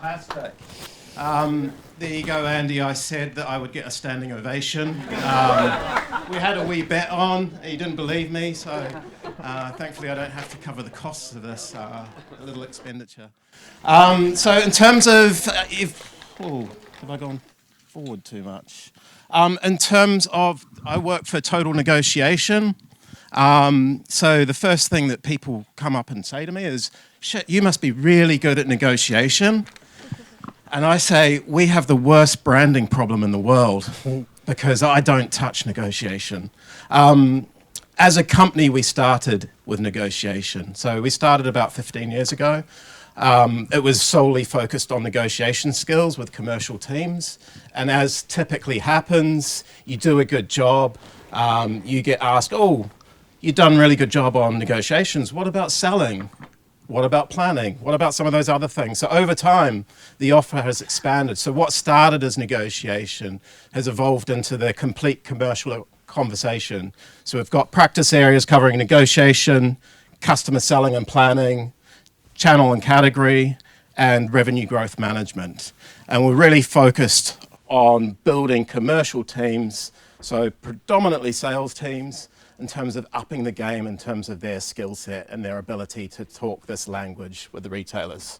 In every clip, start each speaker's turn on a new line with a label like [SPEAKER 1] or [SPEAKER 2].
[SPEAKER 1] Fantastic. There you go, Andy. I said that I would get a standing ovation. We had a wee bet on. He didn't believe me, so thankfully I don't have to cover the costs of this little expenditure. So in terms of, have I gone forward too much? In terms of, I work for TotalNegotiation. So the first thing that people come up and say to me is, shit, you must be really good at negotiation. And I say, we have the worst branding problem in the world because I don't touch negotiation. As a company, we started with negotiation. So we started about 15 years ago. It was solely focused on negotiation skills with commercial teams. And as typically happens, you do a good job. You get asked, oh, you've done a really good job on negotiations. What about selling? What about planning? What about some of those other things? So over time, the offer has expanded. So what started as negotiation has evolved into the complete commercial conversation. So we've got practice areas covering negotiation, customer selling and planning, channel and category, and revenue growth management. And we're really focused on building commercial teams, so predominantly sales teams, in terms of upping the game in terms of their skill set and their ability to talk this language with the retailers.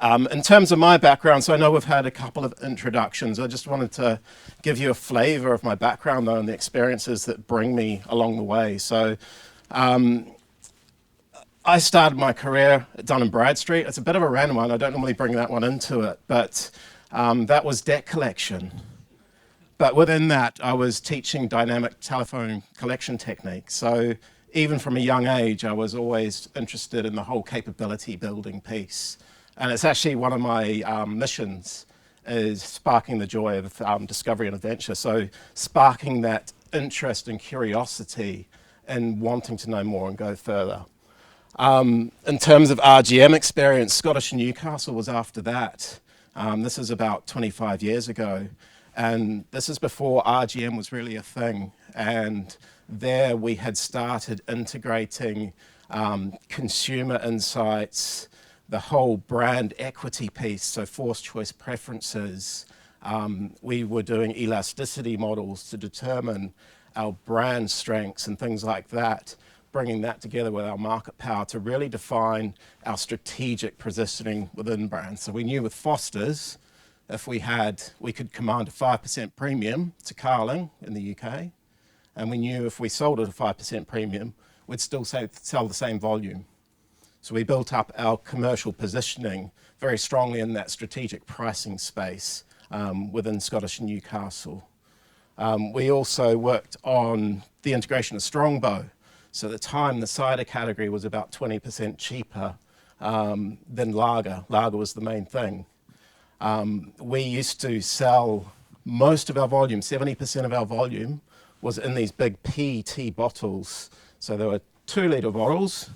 [SPEAKER 1] In terms of my background, so I know we've had a couple of introductions. I just wanted to give you a flavor of my background though and the experiences that bring me along the way. So I started my career at Dun & Bradstreet. It's a bit of a random one. I don't normally bring that one into it, but that was debt collection. But within that, I was teaching dynamic telephone collection techniques. So even from a young age, I was always interested in the whole capability building piece. And it's actually one of my missions is sparking the joy of discovery and adventure. So sparking that interest and curiosity and wanting to know more and go further. In terms of RGM experience, Scottish Newcastle was after that. This is about 25 years ago. And this is before RGM was really a thing. And there we had started integrating consumer insights, the whole brand equity piece, so forced choice preferences. We were doing elasticity models to determine our brand strengths and things like that, bringing that together with our market power to really define our strategic positioning within brands. So we knew with Foster's, if we could command a 5% premium to Carling in the UK, and we knew if we sold at a 5% premium, we'd still sell the same volume. So we built up our commercial positioning very strongly in that strategic pricing space within Scottish Newcastle. We also worked on the integration of Strongbow. So at the time, the cider category was about 20% cheaper than lager. Lager was the main thing. We used to sell most of our volume, 70% of our volume was in these big PET bottles. So there were 2-litre bottles,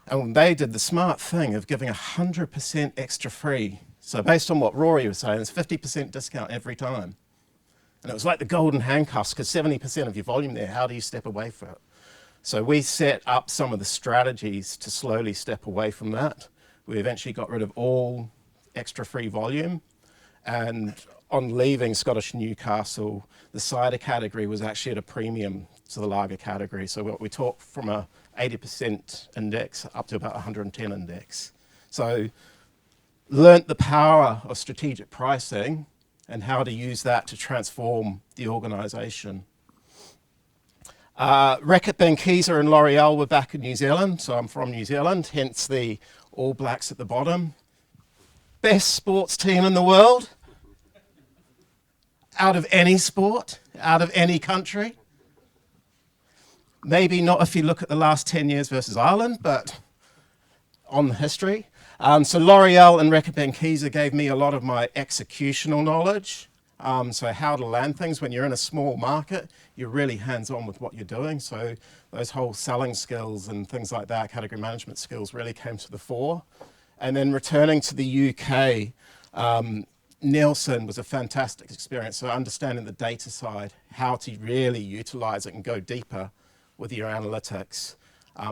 [SPEAKER 1] and they did the smart thing of giving 100% extra free. So based on what Rory was saying, it's 50% discount every time. And it was like the golden handcuffs, because 70% of your volume there, how do you step away from it? So we set up some of the strategies to slowly step away from that. We eventually got rid of all extra free volume, and on leaving Scottish Newcastle, the cider category was actually at a premium to the lager category. So we talked from a 80% index up to about 110 index. So learnt the power of strategic pricing and how to use that to transform the organisation. Reckitt Benckiser and L'Oreal were back in New Zealand, so I'm from New Zealand, hence the All Blacks at the bottom. Best sports team in the world, out of any sport, out of any country. Maybe not if you look at the last 10 years versus Ireland, but on the history. So L'Oreal and Reckitt Benckiser gave me a lot of my executional knowledge. So how to land things. When you're in a small market, you're really hands-on with what you're doing. So those whole selling skills and things like that, category management skills really came to the fore. And then returning to the UK, Neilsen was a fantastic experience. So understanding the data side, how to really utilize it and go deeper with your analytics,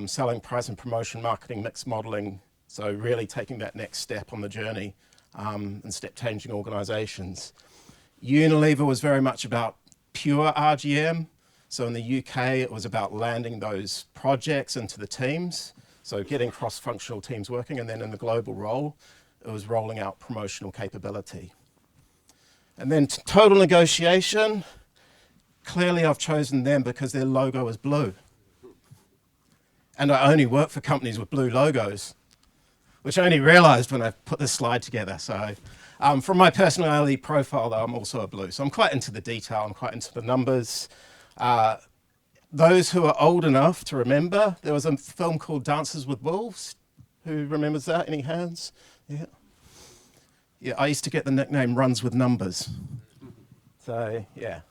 [SPEAKER 1] selling price and promotion, marketing, mix modeling, So really taking that next step on the journey and step changing organisations. Unilever was very much about pure RGM. So in the UK, it was about landing those projects into the teams. So getting cross-functional teams working, and then in the global role, it was rolling out promotional capability. And then TotalNegotiation, clearly I've chosen them because their logo is blue. And I only work for companies with blue logos, which I only realized when I put this slide together. So from my personality profile, though, I'm also a blue. So I'm quite into the detail, I'm quite into the numbers. Those who are old enough to remember, there was a film called Dances with Wolves. Who remembers that? Any hands? Yeah. Yeah, I used to get the nickname Runs with Numbers. So, yeah.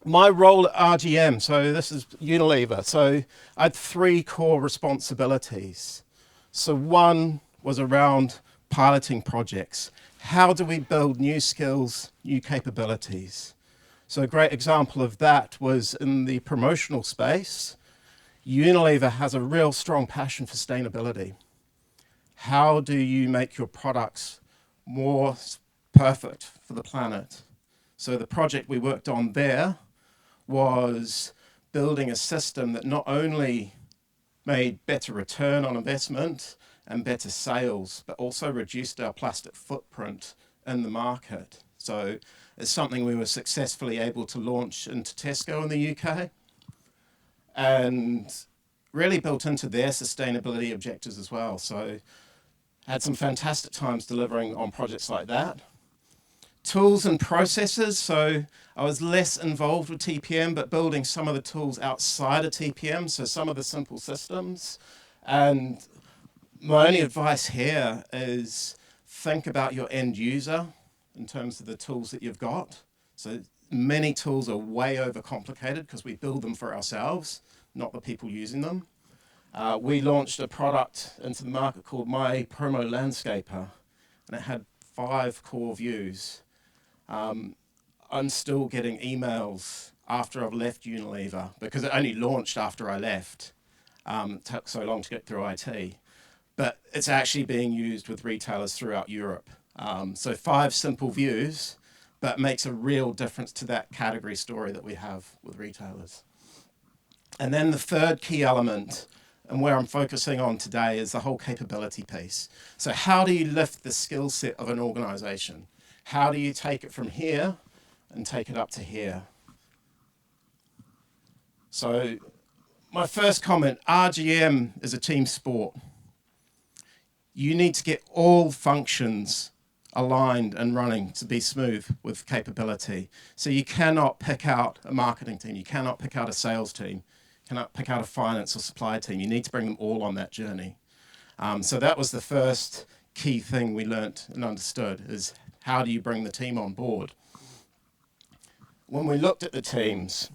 [SPEAKER 1] My role at RGM, so this is Unilever. So I had 3 core responsibilities. So one was around piloting projects. How do we build new skills, new capabilities? So a great example of that was in the promotional space. Unilever has a real strong passion for sustainability. How do you make your products more perfect for the planet? So the project we worked on there was building a system that not only made better return on investment and better sales, but also reduced our plastic footprint in the market. So it's something we were successfully able to launch into Tesco in the UK and really built into their sustainability objectives as well. So had some fantastic times delivering on projects like that. Tools and processes, so I was less involved with TPM, but building some of the tools outside of TPM, so some of the simple systems. And my only advice here is think about your end user in terms of the tools that you've got. So many tools are way overcomplicated because we build them for ourselves, not the people using them. We launched a product into the market called My Promo Landscaper, and it had 5 core views. I'm still getting emails after I've left Unilever because it only launched after I left. It took so long to get through IT. But it's actually being used with retailers throughout Europe. So 5 simple views, but makes a real difference to that category story that we have with retailers. And then the third key element, and where I'm focusing on today, is the whole capability piece. So how do you lift the skill set of an organization? How do you take it from here and take it up to here? So my first comment, RGM is a team sport. You need to get all functions aligned and running to be smooth with capability. So you cannot pick out a marketing team, you cannot pick out a sales team, you cannot pick out a finance or supply team. You need to bring them all on that journey. So that was the first key thing we learnt and understood, is how do you bring the team on board? When we looked at the teams,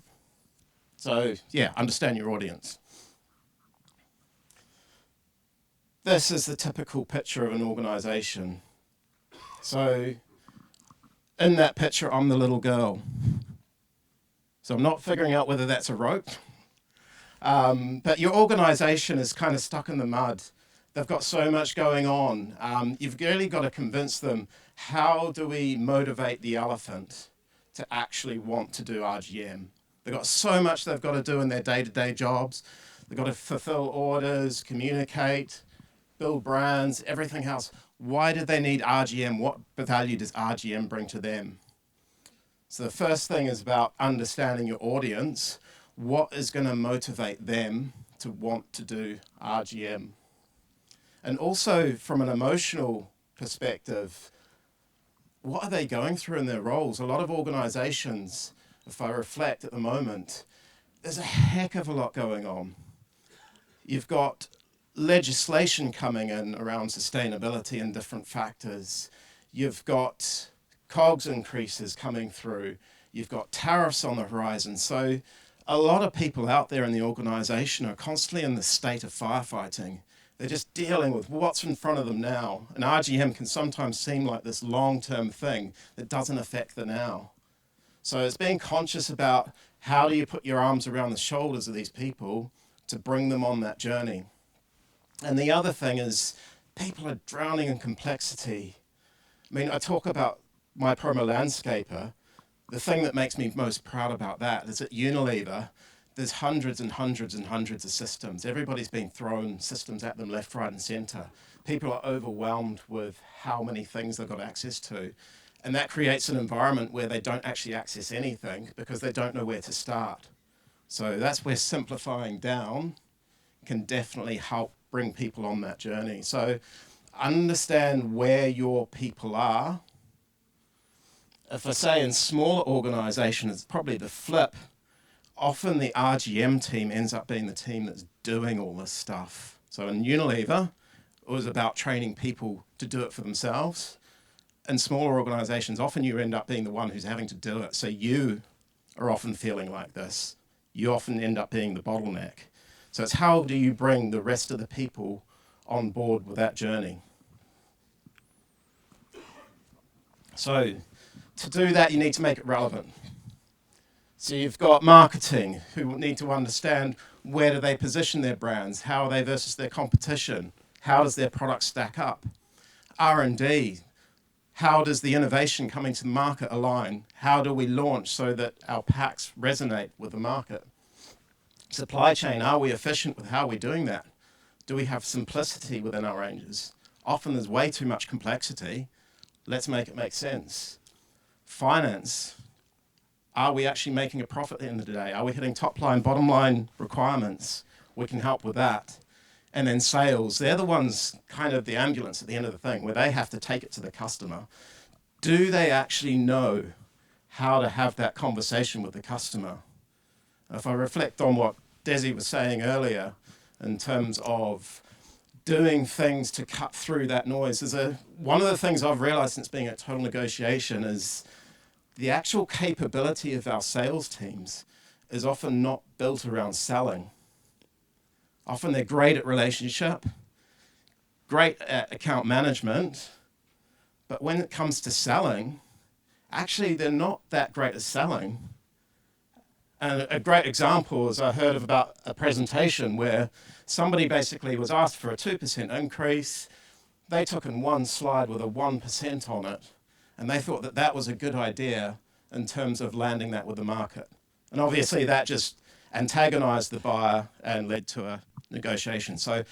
[SPEAKER 1] so yeah, understand your audience. This is the typical picture of an organization. So in that picture, I'm the little girl. So I'm not figuring out whether that's a rope. But your organization is kind of stuck in the mud. They've got so much going on. You've really got to convince them, how do we motivate the elephant to actually want to do RGM? They've got so much they've got to do in their day-to-day jobs. They've got to fulfill orders, communicate, build brands, everything else. Why do they need RGM? What value does RGM bring to them? So the first thing is about understanding your audience. What is going to motivate them to want to do RGM? And also from an emotional perspective, what are they going through in their roles? A lot of organizations, if I reflect at the moment, there's a heck of a lot going on. You've got legislation coming in around sustainability and different factors. You've got COGS increases coming through. You've got tariffs on the horizon. So a lot of people out there in the organization are constantly in the state of firefighting. They're just dealing with what's in front of them now. And RGM can sometimes seem like this long-term thing that doesn't affect the now. So it's being conscious about how do you put your arms around the shoulders of these people to bring them on that journey. And the other thing is people are drowning in complexity. I mean, I talk about my promo landscaper. The thing that makes me most proud about that is at Unilever, there's hundreds and hundreds and hundreds of systems. Everybody's been thrown systems at them left, right, and center. People are overwhelmed with how many things they've got access to. And that creates an environment where they don't actually access anything because they don't know where to start. So that's where simplifying down can definitely help bring people on that journey. So understand where your people are. If I say in smaller organizations, it's probably the flip. Often the RGM team ends up being the team that's doing all this stuff. So in Unilever, it was about training people to do it for themselves. In smaller organizations, often you end up being the one who's having to do it. So you are often feeling like this. You often end up being the bottleneck. So it's how do you bring the rest of the people on board with that journey? So to do that, you need to make it relevant. So you've got marketing, who need to understand where do they position their brands, how are they versus their competition, how does their product stack up? R&D, how does the innovation coming to the market align? How do we launch so that our packs resonate with the market? Supply chain, are we efficient with how we're doing that? Do we have simplicity within our ranges? Often there's way too much complexity. Let's make it make sense. Finance, are we actually making a profit at the end of the day? Are we hitting top line, bottom line requirements? We can help with that. And then sales, they're the ones kind of the ambulance at the end of the thing where they have to take it to the customer. Do they actually know how to have that conversation with the customer? If I reflect on what Desi was saying earlier in terms of doing things to cut through that noise, one of the things I've realized since being at Total Negotiation is the actual capability of our sales teams is often not built around selling. Often they're great at relationship, great at account management, but when it comes to selling, actually they're not that great at selling. And a great example is I heard of about a presentation where somebody basically was asked for a 2% increase. They took in one slide with a 1% on it, and they thought that that was a good idea in terms of landing that with the market. And obviously that just antagonized the buyer and led to a negotiation. So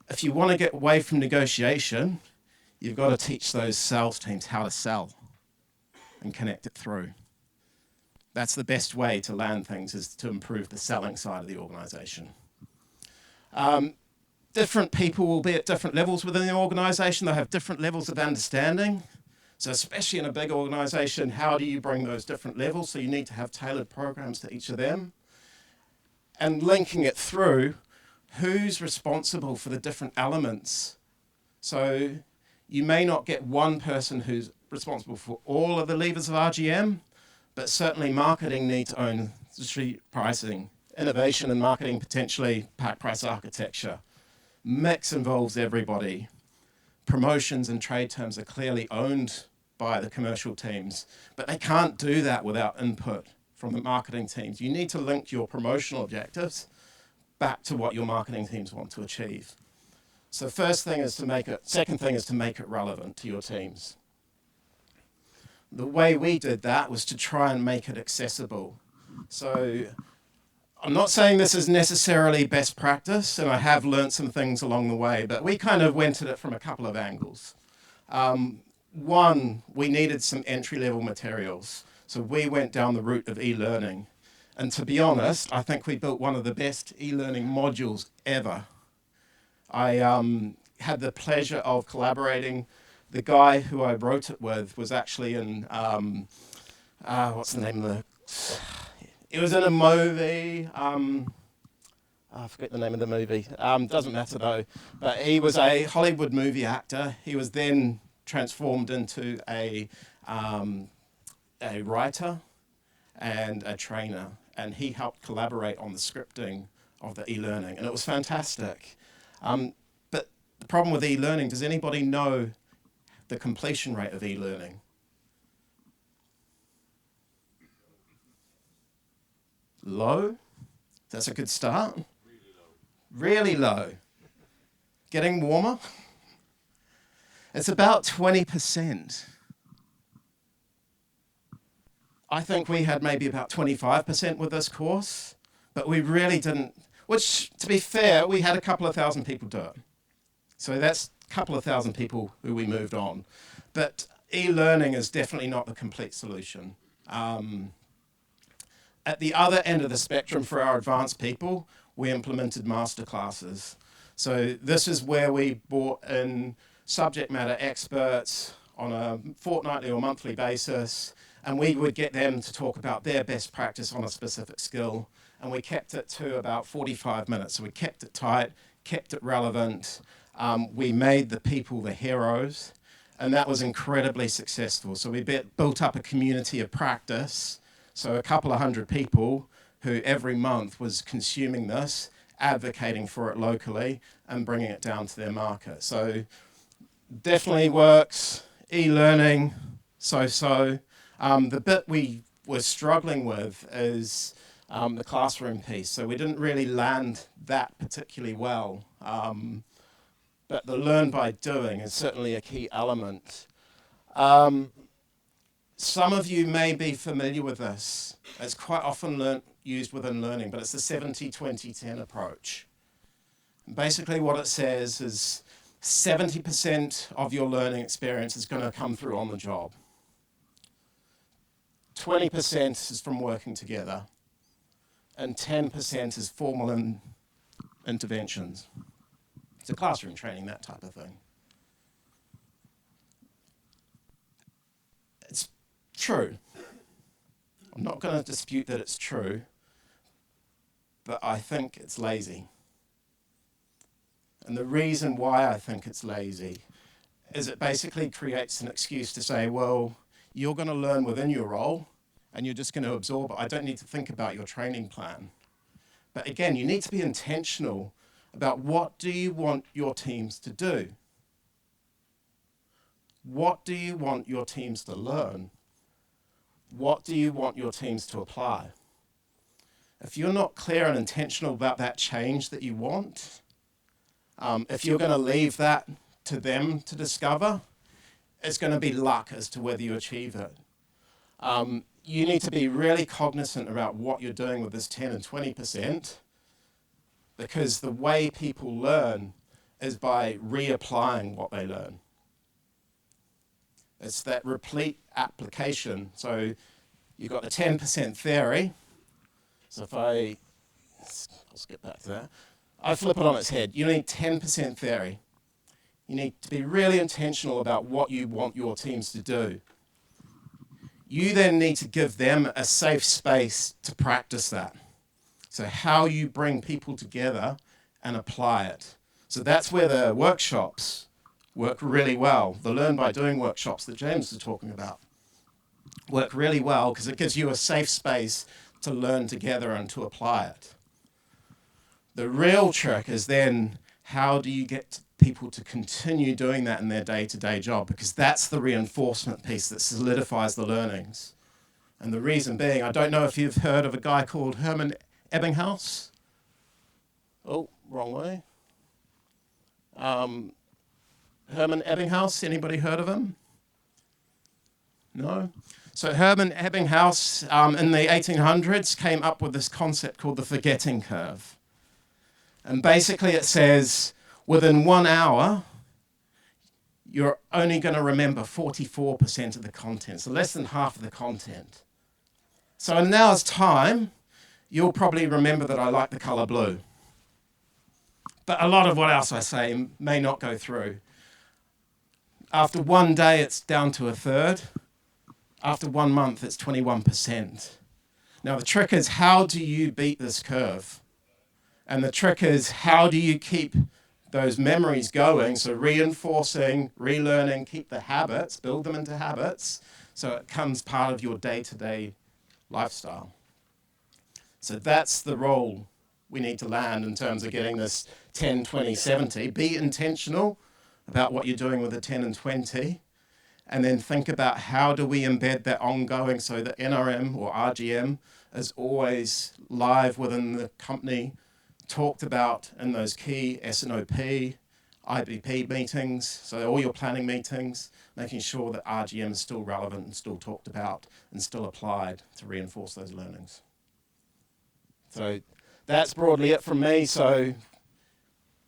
[SPEAKER 1] if you want to get away from negotiation, you've got to teach those sales teams how to sell and connect it through. That's the best way to land things, is to improve the selling side of the organization. Different people will be at different levels within the organization. They'll have different levels of understanding. So especially in a big organization, how do you bring those different levels? So you need to have tailored programs to each of them. And linking it through, who's responsible for the different elements? So you may not get one person who's responsible for all of the levers of RGM, but certainly marketing needs to own street pricing, innovation and marketing potentially pack price architecture. Mix involves everybody. Promotions and trade terms are clearly owned by the commercial teams, but they can't do that without input from the marketing teams. You need to link your promotional objectives back to what your marketing teams want to achieve. So first thing is to make it, second thing is to make it relevant to your teams. The way we did that was to try and make it accessible. So I'm not saying this is necessarily best practice, and I have learned some things along the way, but we kind of went at it from a couple of angles. One, we needed some entry-level materials. So we went down the route of e-learning. And to be honest, I think we built one of the best e-learning modules ever. I had the pleasure of collaborating. The guy who I wrote it with was actually in, what's the name of the, it was in a movie, I forget the name of the movie, doesn't matter though, but he was a Hollywood movie actor. He was then transformed into a writer and a trainer, and he helped collaborate on the scripting of the e-learning, and it was fantastic. But the problem with e-learning, does anybody know the completion rate of e-learning? Low? That's a good start. Really low. getting warmer. It's about 20%. I think we had maybe about 25% with this course, but we really didn't, which, to be fair, we had a couple of thousand people do it. So that's a couple of thousand people who we moved on. But e-learning is definitely not the complete solution. At the other end of the spectrum for our advanced people, we implemented masterclasses. So this is where we brought in subject matter experts on a fortnightly or monthly basis, and we would get them to talk about their best practice on a specific skill, and we kept it to about 45 minutes. So we kept it tight, kept it relevant. We made the people the heroes, and that was incredibly successful. So we built up a community of practice. So a couple of hundred people who every month was consuming this, advocating for it locally, and bringing it down to their market. So definitely works. E-learning, so-so. The bit we were struggling with is the classroom piece. So we didn't really land that particularly well. But the learn by doing is certainly a key element. Some of you may be familiar with this. It's quite often used within learning, but it's the 70-20-10 approach. And basically what it says is 70% of your learning experience is going to come through on the job. 20% is from working together, and 10% is formal interventions. So classroom training, that type of thing. It's true. I'm not going to dispute that it's true, but I think it's lazy. And the reason why I think it's lazy is it basically creates an excuse to say, well, you're going to learn within your role and you're just going to absorb it. I don't need to think about your training plan. But again, you need to be intentional about what do you want your teams to do? What do you want your teams to learn? What do you want your teams to apply? If you're not clear and intentional about that change that you want, if you're going to leave that to them to discover, it's going to be luck as to whether you achieve it. You need to be really cognizant about what you're doing with this 10 and 20%, because the way people learn is by reapplying what they learn. It's that replete application. So you've got the 10% theory. So if I'll skip back to that. I flip it on its head. You need 10% theory. You need to be really intentional about what you want your teams to do. You then need to give them a safe space to practice that. So how you bring people together and apply it. So that's where the workshops work really well. The Learn by Doing workshops that James was talking about work really well because it gives you a safe space to learn together and to apply it. The real trick is then how do you get people to continue doing that in their day-to-day job, because that's the reinforcement piece that solidifies the learnings. And the reason being, I don't know if you've heard of a guy called Herman Ebbinghaus. Oh, wrong way. Herman Ebbinghaus, anybody heard of him? No? So Herman Ebbinghaus in the 1800s came up with this concept called the forgetting curve. And basically it says, within 1 hour, you're only going to remember 44% of the content, so less than half of the content. So in an hour's time, you'll probably remember that I like the colour blue. But a lot of what else I say may not go through. After 1 day, it's down to a third. After 1 month, it's 21%. Now, the trick is, how do you beat this curve? And the trick is, how do you keep those memories going? So reinforcing, relearning, keep the habits, build them into habits, so it becomes part of your day-to-day lifestyle. So that's the role we need to land in terms of getting this 10, 20, 70. Be intentional about what you're doing with the 10 and 20, and then think about how do we embed that ongoing so that NRM or RGM is always live within the company, talked about in those key S&OP IBP meetings, so all your planning meetings, making sure that RGM is still relevant and still talked about and still applied to reinforce those learnings. So that's broadly it from me. So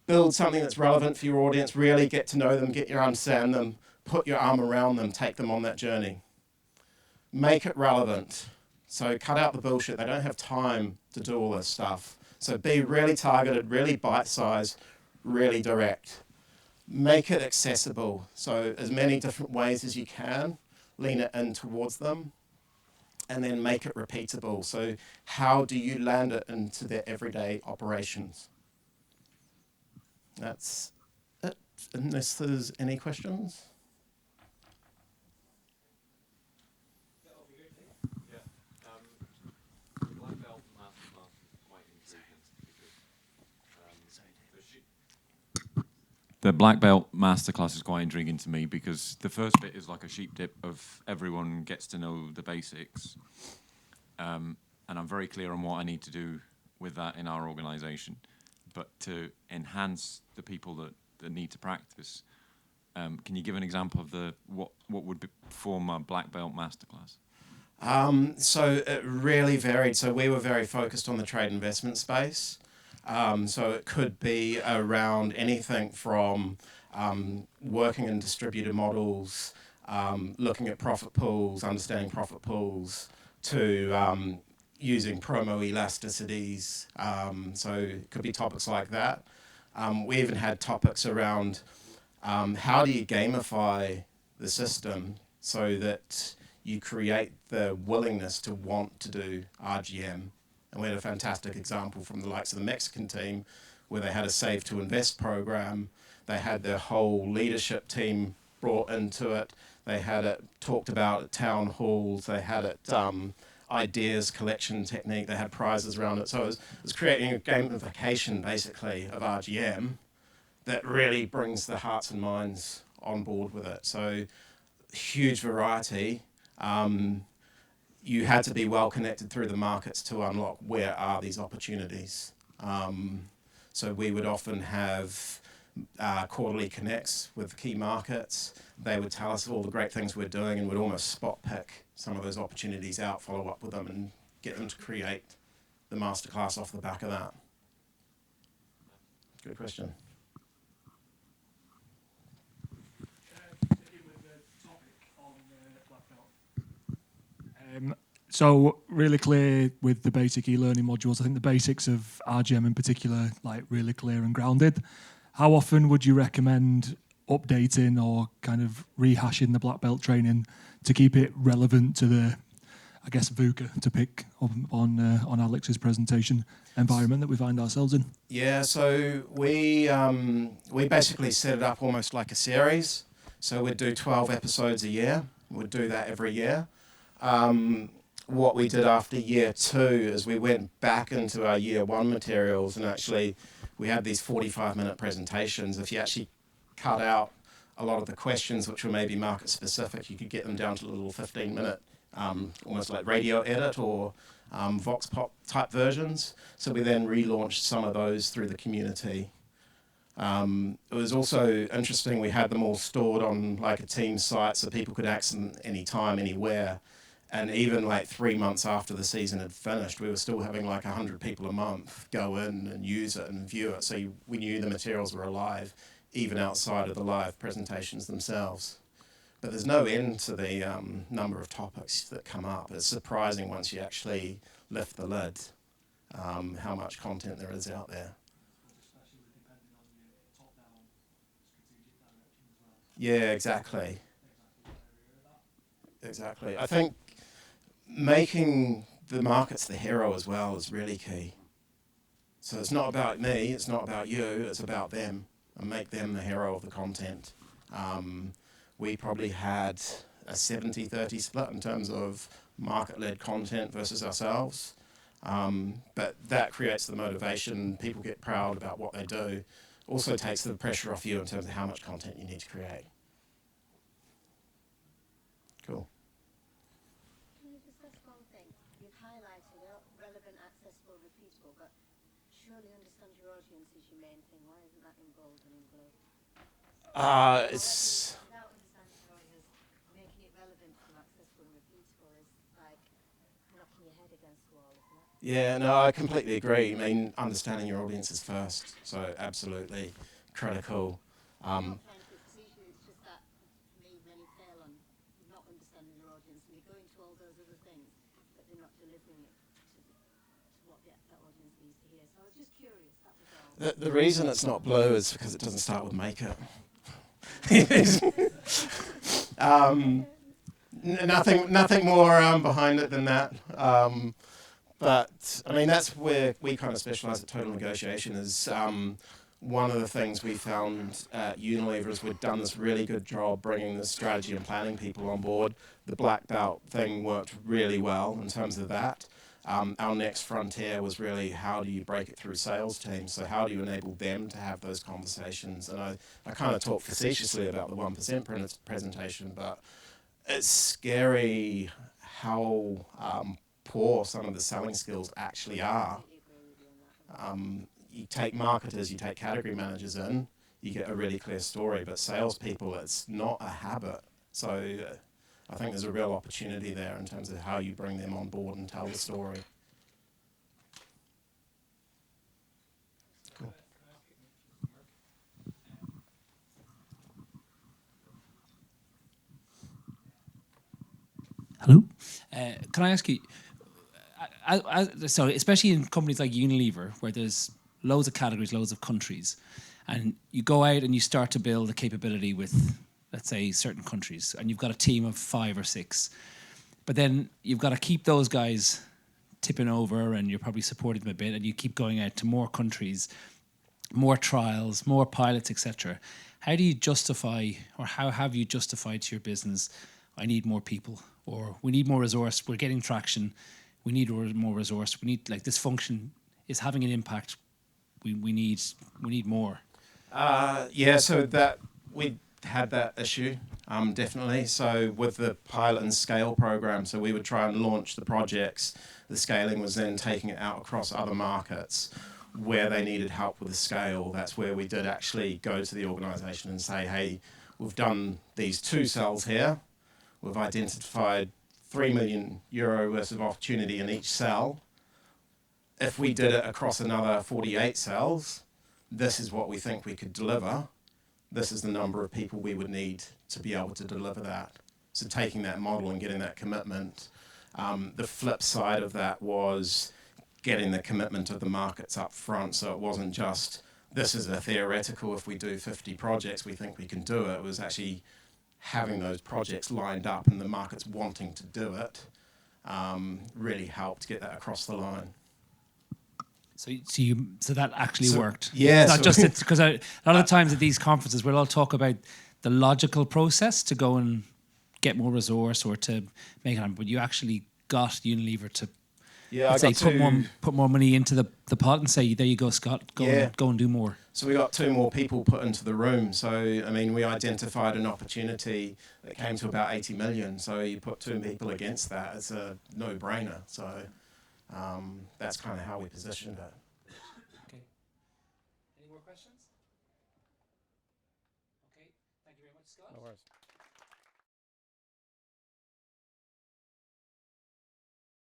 [SPEAKER 1] build something that's relevant for your audience, really get to know them, get your understand them, put your arm around them, take them on that journey. Make it relevant. So cut out the bullshit. They don't have time to do all this stuff. So be really targeted, really bite-sized, really direct. Make it accessible. So as many different ways as you can, lean it in towards them, and then make it repeatable. So how do you land it into their everyday operations? That's it, unless there's any questions.
[SPEAKER 2] Black belt masterclass is quite intriguing because the black belt masterclass is quite intriguing to me because the first bit is like a sheep dip of everyone gets to know the basics, and I'm very clear on what I need to do with that in our organisation. But to enhance the people that need to practice, can you give an example of what would form a black belt masterclass?
[SPEAKER 1] So it really varied. So we were very focused on the trade investment space. So it could be around anything from working in distributed models, looking at profit pools, understanding profit pools, to using promo elasticities. So it could be topics like that. We even had topics around how do you gamify the system so that you create the willingness to want to do RGM. And we had a fantastic example from the likes of the Mexican team where they had a Save to Invest program. They had their whole leadership team brought into it. They had it talked about at town halls. They had it ideas collection technique. They had prizes around it. So it was creating a gamification basically of RGM that really brings the hearts and minds on board with it. So huge variety. You had to be well connected through the markets to unlock where are these opportunities. So we would often have quarterly connects with key markets. They would tell us all the great things we're doing and would almost spot pick some of those opportunities out, follow up with them and get them to create the masterclass off the back of that. Good question.
[SPEAKER 3] So really clear with the basic e-learning modules. I think the basics of RGM in particular, like really clear and grounded. How often would you recommend updating or kind of rehashing the black belt training to keep it relevant to the, I guess, VUCA, to pick on Alex's presentation environment that we find ourselves in?
[SPEAKER 1] Yeah, so we basically set it up almost like a series. So we'd do 12 episodes a year. We'd do that every year. What we did after year 2 is we went back into our year 1 materials and actually we had these 45-minute presentations. If you actually cut out a lot of the questions which were maybe market specific, you could get them down to a little 15-minute, almost like radio edit or vox pop type versions. So we then relaunched some of those through the community. It was also interesting, we had them all stored on like a team site so people could access them anytime, anywhere. And even like 3 months after the season had finished, we were still having like 100 people a month go in and use it and view it. So we knew the materials were alive, even outside of the live presentations themselves. But there's no end to the number of topics that come up. It's surprising once you actually lift the lid, how much content there is out there. Yeah, exactly. Exactly. I think making the markets the hero as well is really key. So it's not about me, it's not about you, it's about them, and make them the hero of the content. We probably had a 70-30 split in terms of market-led content versus ourselves. But that creates the motivation, people get proud about what they do. Also takes the pressure off you in terms of how much content you need to create. Cool.
[SPEAKER 4] Surely understand your audience is your main thing. Why isn't that in bold and in blue?
[SPEAKER 1] It's
[SPEAKER 4] Without understanding your audience, making it relevant and accessible and repeatable is like knocking your head against the wall, isn't it?
[SPEAKER 1] Yeah, no, I completely agree. I mean, understanding your audience is first, so absolutely critical.
[SPEAKER 4] I'm not trying to be facetious, it's just that for me, many fail on not understanding their audience and they go into all those other things, but they're not delivering it to what that audience needs to hear. So I was just curious, that was all.
[SPEAKER 1] The reason it's not blue is because it doesn't start with makeup. Nothing more behind it than that. But I mean, that's where we kind of specialise at Total Negotiation. Is one of the things we found at Unilever is we'd done this really good job bringing the strategy and planning people on board. The black belt thing worked really well in terms of that. Our next frontier was really how do you break it through sales teams? So how do you enable them to have those conversations? And I kind of talked facetiously about the 1% presentation, but it's scary how poor some of the selling skills actually are. You take marketers, you take category managers in, you get a really clear story, but salespeople, it's not a habit. So I think there's a real opportunity there in terms of how you bring them on board and tell the story. Cool.
[SPEAKER 5] Hello. Can I ask you, so especially in companies like Unilever, where there's loads of categories, loads of countries, and you go out and you start to build a capability with, let's say, certain countries, and you've got a team of 5 or 6, but then you've got to keep those guys tipping over, and you're probably supporting them a bit, and you keep going out to more countries, more trials, more pilots, etc. How do you justify, or how have you justified to your business, I need more people, or we need more resource, we're getting traction, we need more resource, we need, like, this function is having an impact, we need more?
[SPEAKER 1] Yeah, so that we had that issue, definitely. So with the pilot and scale program, so we would try and launch the projects. The scaling was then taking it out across other markets where they needed help with the scale. That's where we did actually go to the organisation and say, hey, we've done these 2 cells here. We've identified €3 million worth of opportunity in each cell. If we did it across another 48 cells, this is what we think we could deliver. This is the number of people we would need to be able to deliver that. So taking that model and getting that commitment. The flip side of that was getting the commitment of the markets up front. So it wasn't just, this is a theoretical, if we do 50 projects, we think we can do it. It was actually having those projects lined up and the markets wanting to do it really helped get that across the line.
[SPEAKER 5] So that actually worked.
[SPEAKER 1] Yeah.
[SPEAKER 5] It's not just because a lot of times at these conferences we'll all talk about the logical process to go and get more resource or to make it happen, but you actually got Unilever to put more money into the pot and say, there you go, Scott, go and do more.
[SPEAKER 1] So we got 2 more people put into the room. So I mean, we identified an opportunity that came to about 80 million. So you put 2 people against that, it's a no-brainer. So that's kind of how we positioned it.
[SPEAKER 5] Okay. Any more questions? Okay. Thank you very much, Scott.
[SPEAKER 1] No worries.